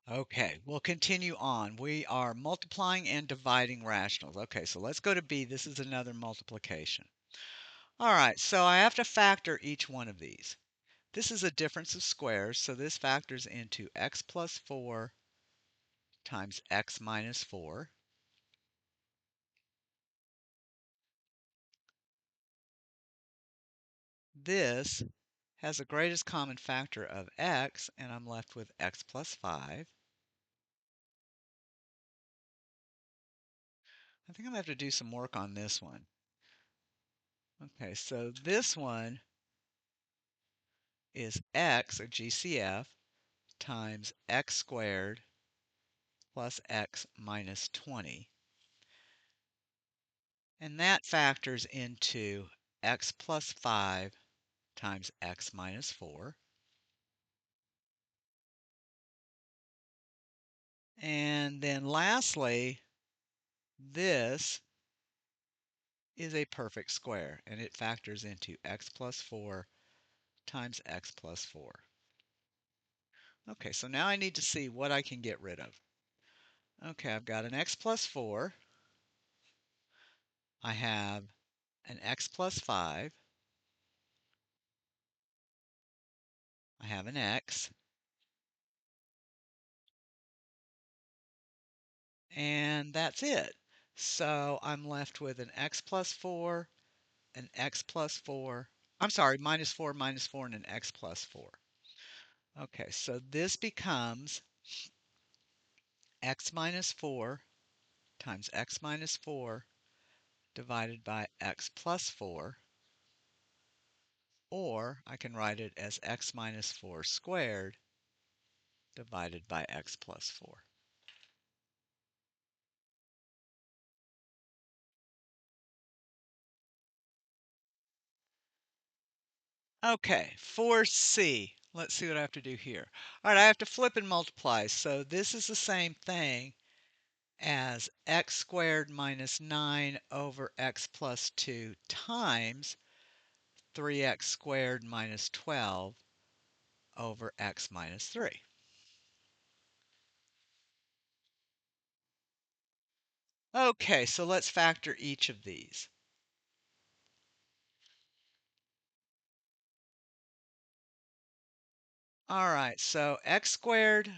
Okay, we'll continue on. We are multiplying and dividing rationals. Okay, so let's go to B. This is another multiplication. All right, so I have to factor each one of these. This is a difference of squares, so this factors into x plus 4 times x minus 4. This has the greatest common factor of x, and I'm left with x plus 5. I think I'm going to have to do some work on this one. Okay, so this one is x, or GCF, times x squared plus x minus 20. And that factors into x plus 5 times x minus 4. And then lastly, this is a perfect square, and it factors into x plus 4 times x plus 4. Okay, so now I need to see what I can get rid of. Okay, I've got an x plus 4. I have an x plus 5. I have an x. And that's it. So I'm left with an x plus 4, an x plus 4. I'm sorry, minus 4, and an x plus 4. Okay, so this becomes x minus 4 times x minus 4 divided by x plus 4, or I can write it as x minus 4 squared divided by x plus 4. Okay, for C, let's see what I have to do here. All right, I have to flip and multiply, so this is the same thing as x squared minus 9 over x plus 2 times 3x squared minus 12 over x minus 3. Okay, so let's factor each of these. All right, so x squared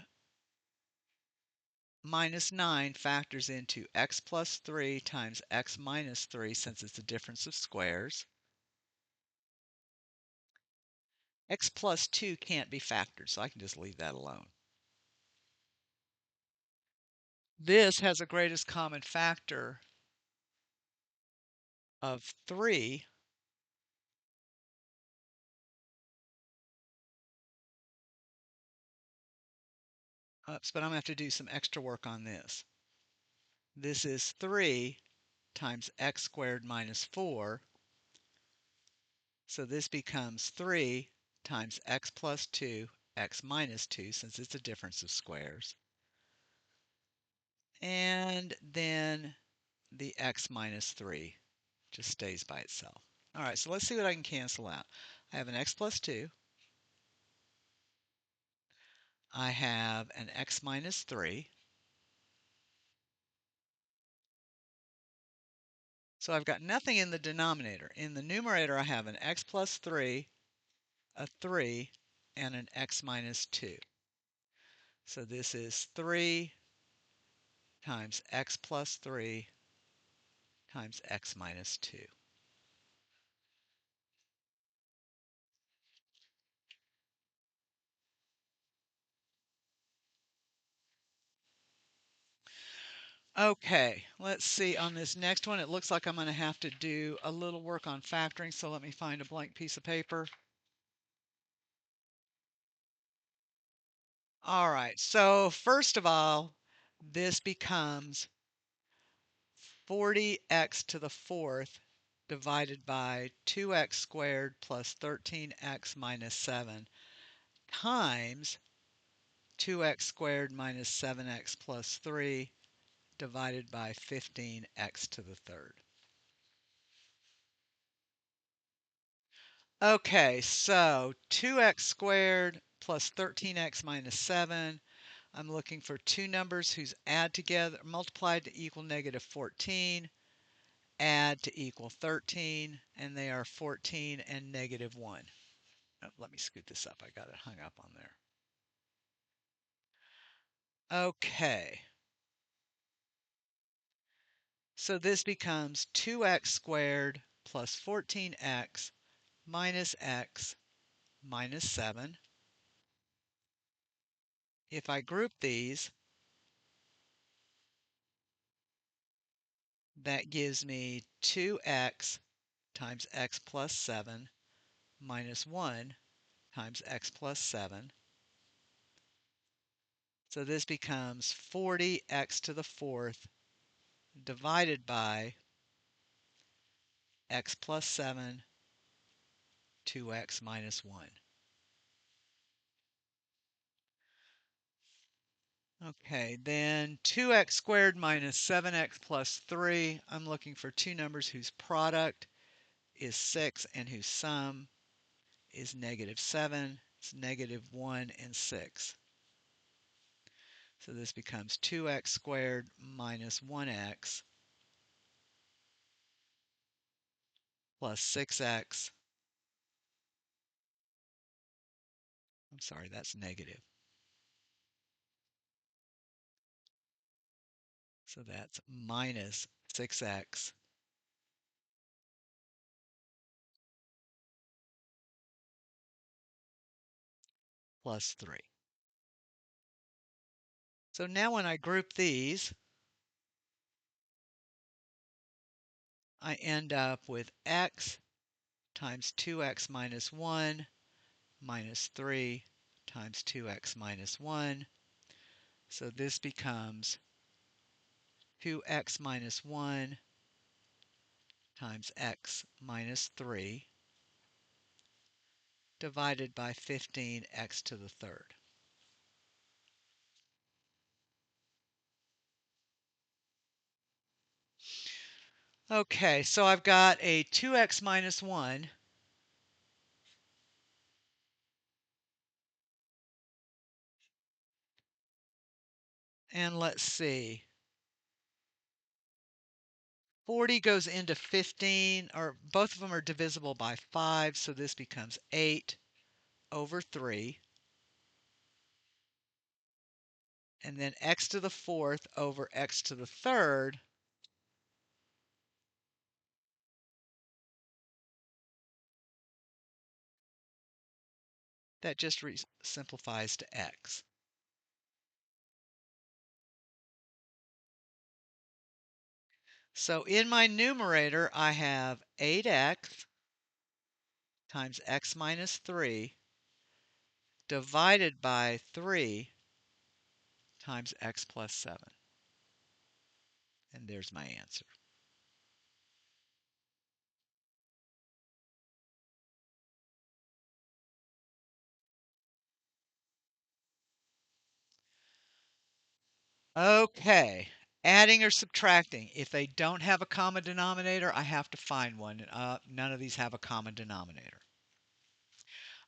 minus 9 factors into x plus 3 times x minus 3 since it's a difference of squares. X plus 2 can't be factored, so I can just leave that alone. This has a greatest common factor of 3. Oops, but I'm going to have to do some extra work on this. This is 3 times x squared minus 4. So this becomes 3 times x plus 2, x minus 2, since it's a difference of squares. And then the x minus 3 just stays by itself. All right, so let's see what I can cancel out. I have an x plus 2. I have an x minus 3. So I've got nothing in the denominator. In the numerator, I have an x plus 3, a 3, and an x minus 2. So this is 3 times x plus 3 times x minus 2. Okay, let's see on this next one. It looks like I'm going to have to do a little work on factoring, so let me find a blank piece of paper. All right, so first of all, this becomes 40x to the fourth divided by 2x squared plus 13x minus 7 times 2x squared minus 7x plus 3 divided by 15x to the third. Okay, so 2x squared plus 13x minus 7. I'm looking for two numbers whose add together, multiplied to equal negative 14, add to equal 13, and they are 14 and negative 1. Oh, let me scoot this up. I got it hung up on there. Okay. So this becomes 2x squared plus 14x minus x minus 7. If I group these, that gives me 2x times x plus 7 minus 1 times x plus 7. So this becomes 40x to the fourth divided by x plus 7, 2x minus 1. Okay, then 2x squared minus 7x plus 3. I'm looking for two numbers whose product is 6 and whose sum is negative 7. It's negative 1 and 6. So this becomes 2x squared minus 1x plus 6x. I'm sorry, that's negative. So that's minus 6x plus 3. So now when I group these, I end up with x times 2x minus 1 minus 3 times 2x minus 1. So this becomes 2x minus 1 times x minus 3 divided by 15x to the third. Okay, so I've got a 2x minus 1 and let's see. 40 goes into 15, or both of them are divisible by 5, so this becomes 8 over 3. And then x to the fourth over x to the third. That just simplifies to x. So in my numerator, I have 8x times x minus 3 divided by 3 times x plus 7. And there's my answer. Okay, adding or subtracting. If they don't have a common denominator, I have to find one. None of these have a common denominator.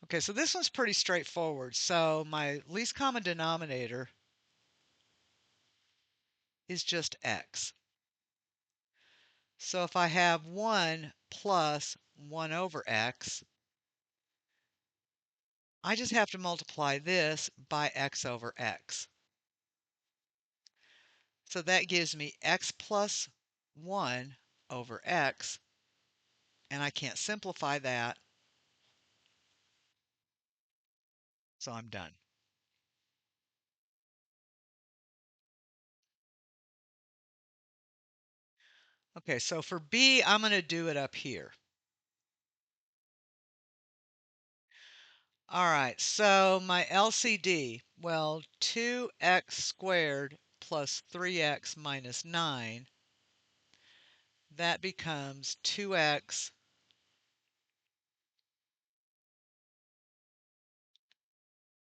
Okay, so this one's pretty straightforward. So my least common denominator is just x. So if I have 1 plus 1 over x, I just have to multiply this by x over x. So that gives me x plus 1 over x, and I can't simplify that, so I'm done. Okay, so for B, I'm going to do it up here. All right, so my LCD, well, 2x squared plus 3x minus 9, that becomes 2x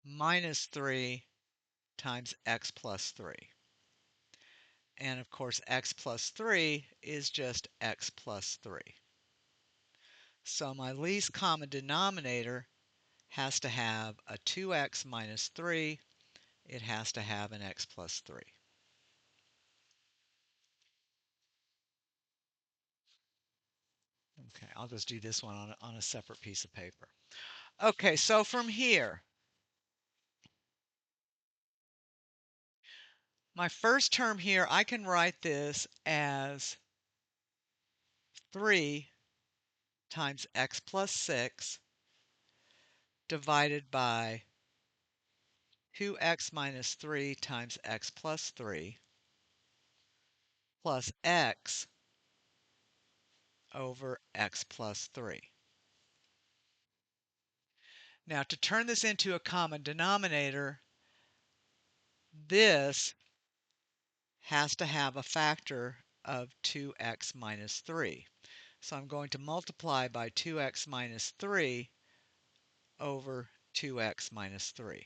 minus 3 times x plus 3. And of course, x plus 3 is just x plus 3. So my least common denominator has to have a 2x minus 3 it has to have an x plus 3. Okay, I'll just do this one on a separate piece of paper. Okay, so from here, my first term here, I can write this as 3 times x plus 6 divided by 2x minus 3 times x plus 3 plus x over x plus 3. Now, to turn this into a common denominator, this has to have a factor of 2x minus 3. So I'm going to multiply by 2x minus 3 over 2x minus 3.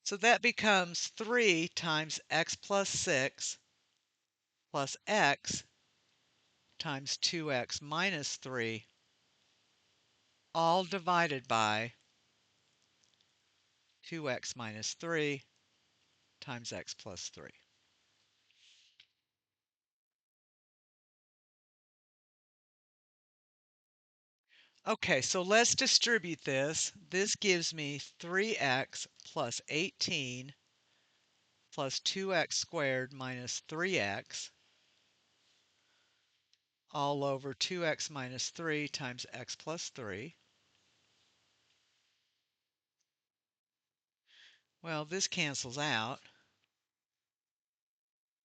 So that becomes 3 times x plus 6 plus x times 2x minus 3, all divided by 2x minus 3 times x plus 3. Okay, so let's distribute this. This gives me 3x plus 18 plus 2x squared minus 3x all over 2x minus 3 times x plus 3. Well, this cancels out.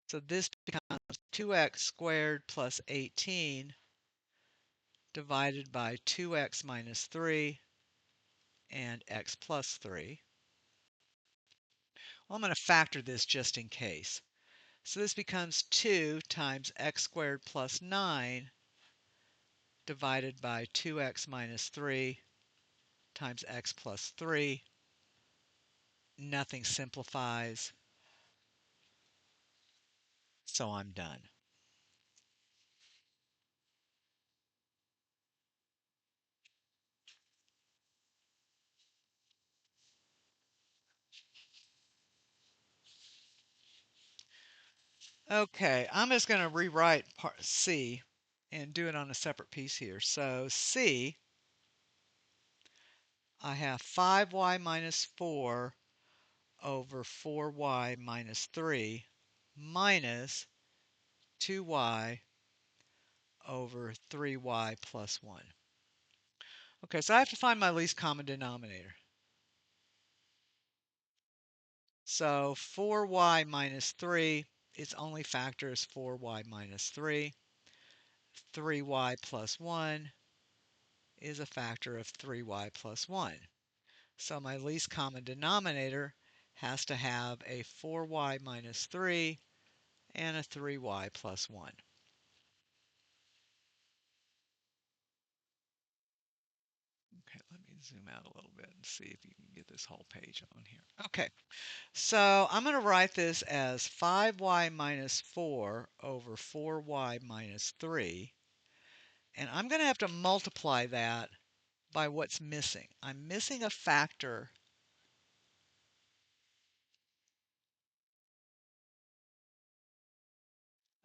So this becomes 2x squared plus 18 divided by 2x minus 3 and x plus 3. Well, I'm going to factor this just in case. So this becomes 2 times x squared plus 9 divided by 2x minus 3 times x plus 3. Nothing simplifies, so I'm done. Okay, I'm just going to rewrite part C and do it on a separate piece here. So C, I have 5y minus 4 over 4y minus 3 minus 2y over 3y plus 1. Okay, so I have to find my least common denominator. So 4y minus 3, its only factor is 4y minus 3. 3y plus 1 is a factor of 3y plus 1. So my least common denominator has to have a 4y minus 3 and a 3y plus 1. Okay, let me zoom out a little bit and see if you can get this whole page on here. Okay, so I'm going to write this as 5y minus 4 over 4y minus 3. And I'm going to have to multiply that by what's missing. I'm missing a factor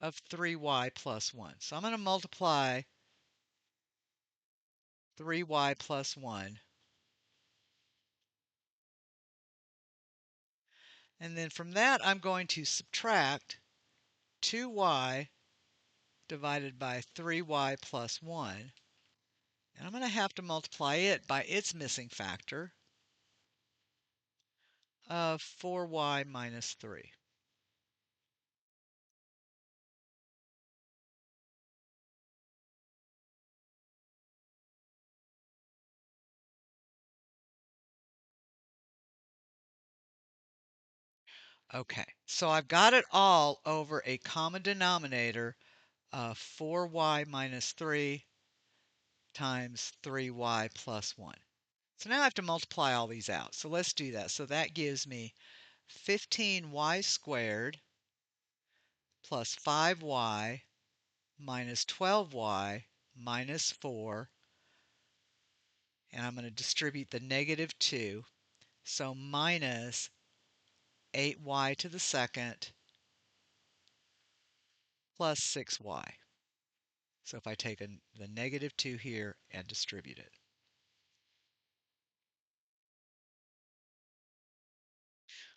of 3y plus 1. So I'm going to multiply 3y plus 1. And then from that, I'm going to subtract 2y divided by 3y plus 1. And I'm going to have to multiply it by its missing factor of 4y minus 3. Okay, so I've got it all over a common denominator of 4y minus 3 times 3y plus 1. So now I have to multiply all these out. So let's do that. So that gives me 15y squared plus 5y minus 12y minus 4, and I'm going to distribute the negative 2, so minus 8y to the second plus 6y. So if I take the negative 2 here and distribute it.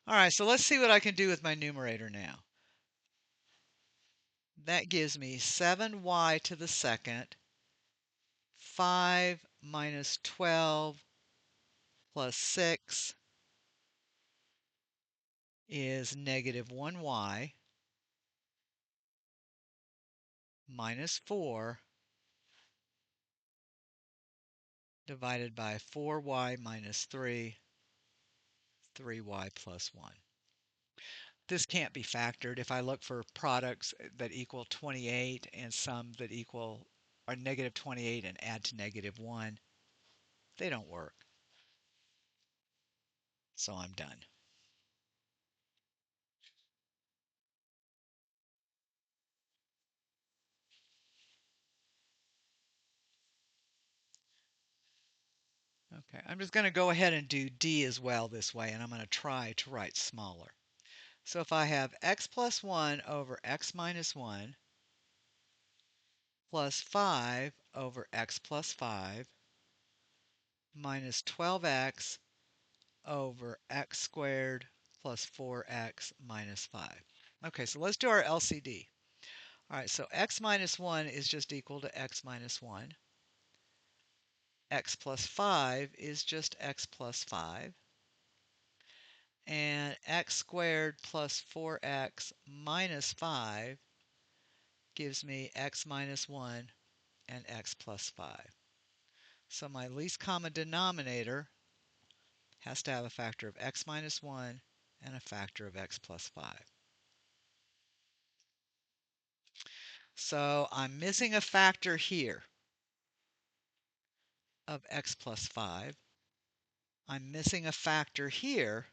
All right, so let's see what I can do with my numerator now. That gives me 7y to the second, 5 minus 12 plus 6 is negative 1y minus 4 divided by 4y minus 3, 3y plus 1. This can't be factored. If I look for products that equal 28 and some that equal are negative 28 and add to negative 1, they don't work. So I'm done. Okay, I'm just going to go ahead and do D as well this way, and I'm going to try to write smaller. So if I have x plus 1 over x minus 1 plus 5 over x plus 5 minus 12x over x squared plus 4x minus 5. Okay, so let's do our LCD. All right, so x minus 1 is just equal to x minus 1. X plus 5 is just x plus 5. And x squared plus 4x minus 5 gives me x minus 1 and x plus 5. So my least common denominator has to have a factor of x minus 1 and a factor of x plus 5. So I'm missing a factor here of x plus 5. I'm missing a factor here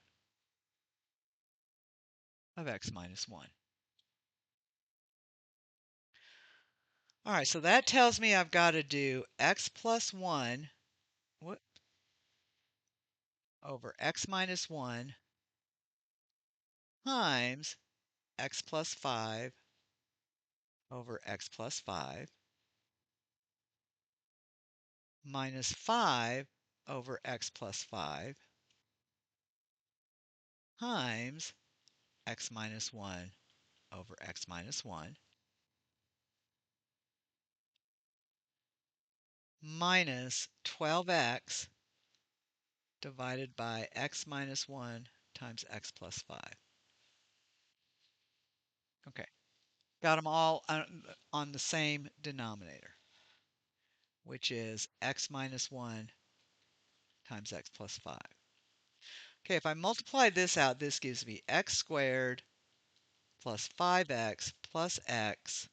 of x minus 1. All right, so that tells me I've got to do x plus 1 over x minus 1 times x plus 5 over x plus 5 minus 5 over x plus 5 times x minus 1 over x minus 1 minus 12x divided by x minus 1 times x plus 5. Okay, got them all on the same denominator, which is x minus 1 times x plus 5. Okay, if I multiply this out, this gives me x squared plus 5x plus x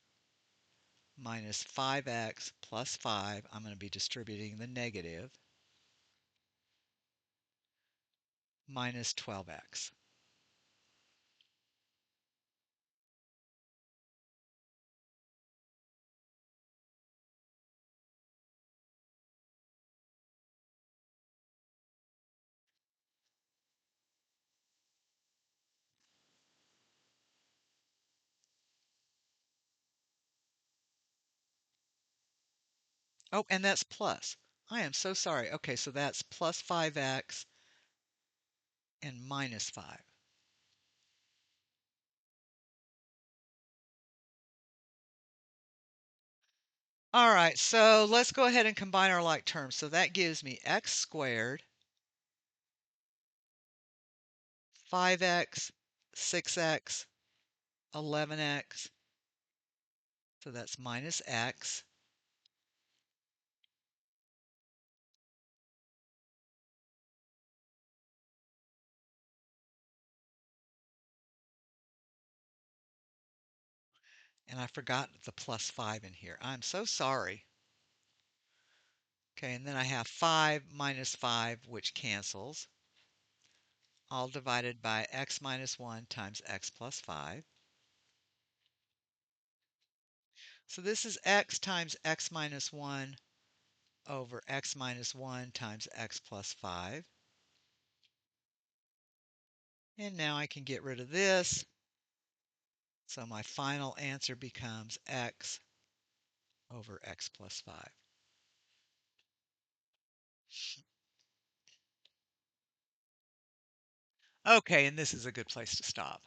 minus 5x plus 5. I'm going to be distributing the negative minus 12x. Oh, and that's plus. I am so sorry. Okay, so that's plus 5x and minus 5. All right, so let's go ahead and combine our like terms. So that gives me x squared, 5x, 6x, 11x. So that's minus x. And I forgot the plus 5 in here. I'm so sorry. Okay, and then I have 5 minus 5, which cancels, all divided by x minus 1 times x plus 5. So this is x times x minus 1 over x minus 1 times x plus 5. And now I can get rid of this. So my final answer becomes x over x plus 5. Okay, and this is a good place to stop.